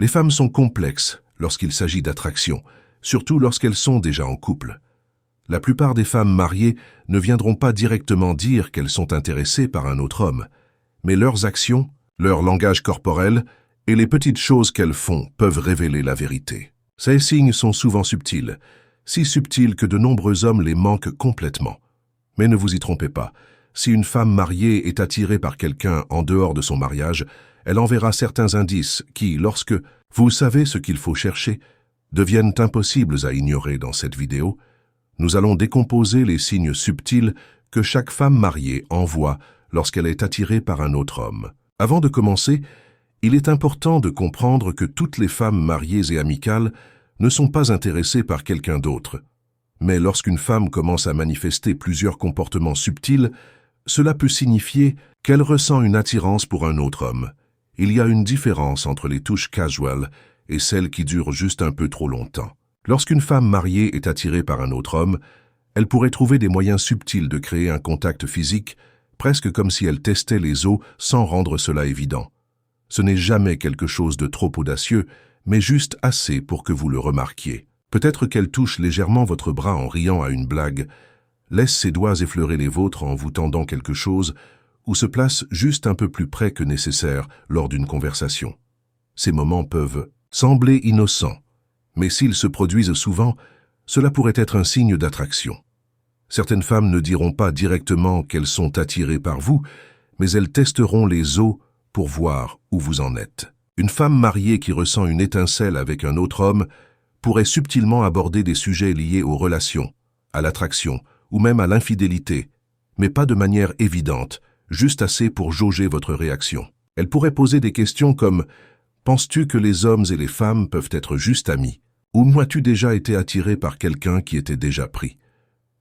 Les femmes sont complexes lorsqu'il s'agit d'attraction, surtout lorsqu'elles sont déjà en couple. La plupart des femmes mariées ne viendront pas directement dire qu'elles sont intéressées par un autre homme, mais leurs actions, leur langage corporel et les petites choses qu'elles font peuvent révéler la vérité. Ces signes sont souvent subtils, si subtils que de nombreux hommes les manquent complètement. Mais ne vous y trompez pas, si une femme mariée est attirée par quelqu'un en dehors de son mariage, elle enverra certains indices qui, lorsque vous savez ce qu'il faut chercher, deviennent impossibles à ignorer dans cette vidéo. Nous allons décomposer les signes subtils que chaque femme mariée envoie lorsqu'elle est attirée par un autre homme. Avant de commencer, il est important de comprendre que toutes les femmes mariées et amicales ne sont pas intéressées par quelqu'un d'autre. Mais lorsqu'une femme commence à manifester plusieurs comportements subtils, cela peut signifier qu'elle ressent une attirance pour un autre homme. Il y a une différence entre les touches casual et celles qui durent juste un peu trop longtemps. Lorsqu'une femme mariée est attirée par un autre homme, elle pourrait trouver des moyens subtils de créer un contact physique, presque comme si elle testait les os sans rendre cela évident. Ce n'est jamais quelque chose de trop audacieux, mais juste assez pour que vous le remarquiez. Peut-être qu'elle touche légèrement votre bras en riant à une blague, laisse ses doigts effleurer les vôtres en vous tendant quelque chose, ou se place juste un peu plus près que nécessaire lors d'une conversation. Ces moments peuvent sembler innocents, mais s'ils se produisent souvent, cela pourrait être un signe d'attraction. Certaines femmes ne diront pas directement qu'elles sont attirées par vous, mais elles testeront les os pour voir où vous en êtes. Une femme mariée qui ressent une étincelle avec un autre homme pourrait subtilement aborder des sujets liés aux relations, à l'attraction ou même à l'infidélité, mais pas de manière évidente, juste assez pour jauger votre réaction. Elle pourrait poser des questions comme « Penses-tu que les hommes et les femmes peuvent être juste amis ?» ou « As-tu déjà été attiré par quelqu'un qui était déjà pris ?»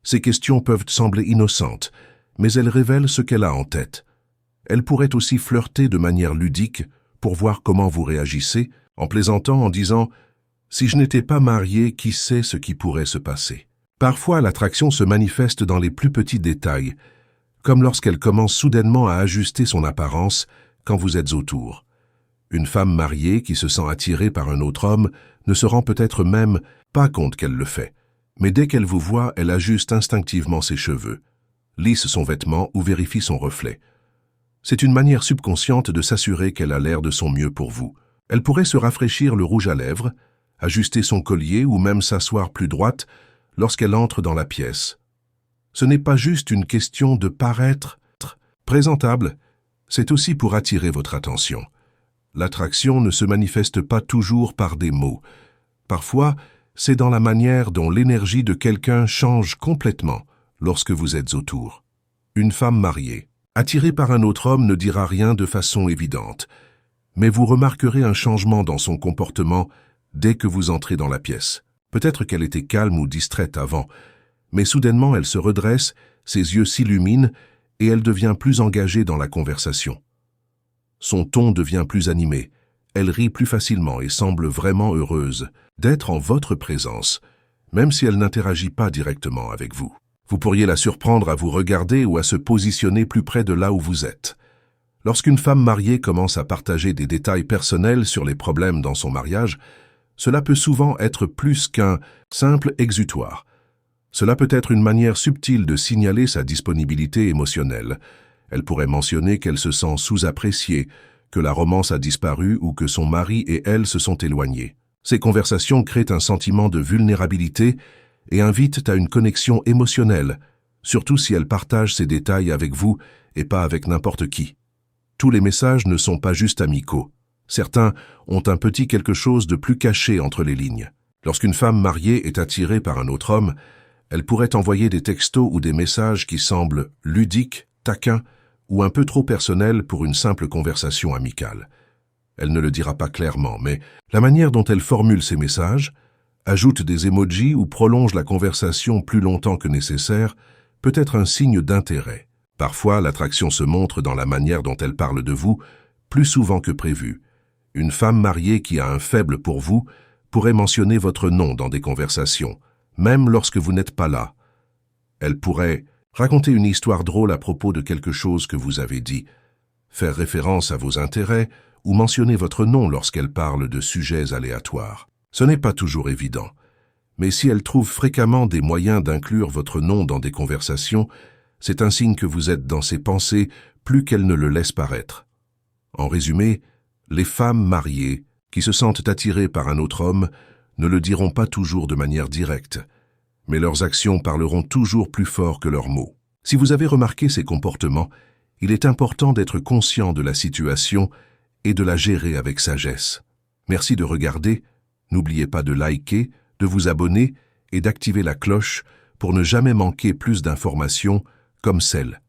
Ces questions peuvent sembler innocentes, mais elles révèlent ce qu'elle a en tête. Elle pourrait aussi flirter de manière ludique pour voir comment vous réagissez, en plaisantant en disant « Si je n'étais pas marié, qui sait ce qui pourrait se passer ?» Parfois, l'attraction se manifeste dans les plus petits détails, comme lorsqu'elle commence soudainement à ajuster son apparence quand vous êtes autour. Une femme mariée qui se sent attirée par un autre homme ne se rend peut-être même pas compte qu'elle le fait, mais dès qu'elle vous voit, elle ajuste instinctivement ses cheveux, lisse son vêtement ou vérifie son reflet. C'est une manière subconsciente de s'assurer qu'elle a l'air de son mieux pour vous. Elle pourrait se rafraîchir le rouge à lèvres, ajuster son collier ou même s'asseoir plus droite lorsqu'elle entre dans la pièce. Ce n'est pas juste une question de paraître présentable, c'est aussi pour attirer votre attention. L'attraction ne se manifeste pas toujours par des mots. Parfois, c'est dans la manière dont l'énergie de quelqu'un change complètement lorsque vous êtes autour. Une femme mariée, attirée par un autre homme, ne dira rien de façon évidente, mais vous remarquerez un changement dans son comportement dès que vous entrez dans la pièce. Peut-être qu'elle était calme ou distraite avant, mais soudainement elle se redresse, ses yeux s'illuminent et elle devient plus engagée dans la conversation. Son ton devient plus animé, elle rit plus facilement et semble vraiment heureuse d'être en votre présence, même si elle n'interagit pas directement avec vous. Vous pourriez la surprendre à vous regarder ou à se positionner plus près de là où vous êtes. Lorsqu'une femme mariée commence à partager des détails personnels sur les problèmes dans son mariage, cela peut souvent être plus qu'un simple exutoire. Cela peut être une manière subtile de signaler sa disponibilité émotionnelle. Elle pourrait mentionner qu'elle se sent sous-appréciée, que la romance a disparu ou que son mari et elle se sont éloignés. Ces conversations créent un sentiment de vulnérabilité et invitent à une connexion émotionnelle, surtout si elle partage ces détails avec vous et pas avec n'importe qui. Tous les messages ne sont pas juste amicaux. Certains ont un petit quelque chose de plus caché entre les lignes. Lorsqu'une femme mariée est attirée par un autre homme, elle pourrait envoyer des textos ou des messages qui semblent ludiques, taquins ou un peu trop personnels pour une simple conversation amicale. Elle ne le dira pas clairement, mais la manière dont elle formule ces messages, ajoute des emojis ou prolonge la conversation plus longtemps que nécessaire, peut être un signe d'intérêt. Parfois, l'attraction se montre dans la manière dont elle parle de vous, plus souvent que prévu. Une femme mariée qui a un faible pour vous pourrait mentionner votre nom dans des conversations, même lorsque vous n'êtes pas là. Elle pourrait raconter une histoire drôle à propos de quelque chose que vous avez dit, faire référence à vos intérêts ou mentionner votre nom lorsqu'elles parlent de sujets aléatoires. Ce n'est pas toujours évident, mais si elles trouvent fréquemment des moyens d'inclure votre nom dans des conversations, c'est un signe que vous êtes dans ses pensées plus qu'elles ne le laissent paraître. En résumé, les femmes mariées qui se sentent attirées par un autre homme ne le diront pas toujours de manière directe, mais leurs actions parleront toujours plus fort que leurs mots. Si vous avez remarqué ces comportements, il est important d'être conscient de la situation et de la gérer avec sagesse. Merci de regarder, n'oubliez pas de liker, de vous abonner et d'activer la cloche pour ne jamais manquer plus d'informations comme celles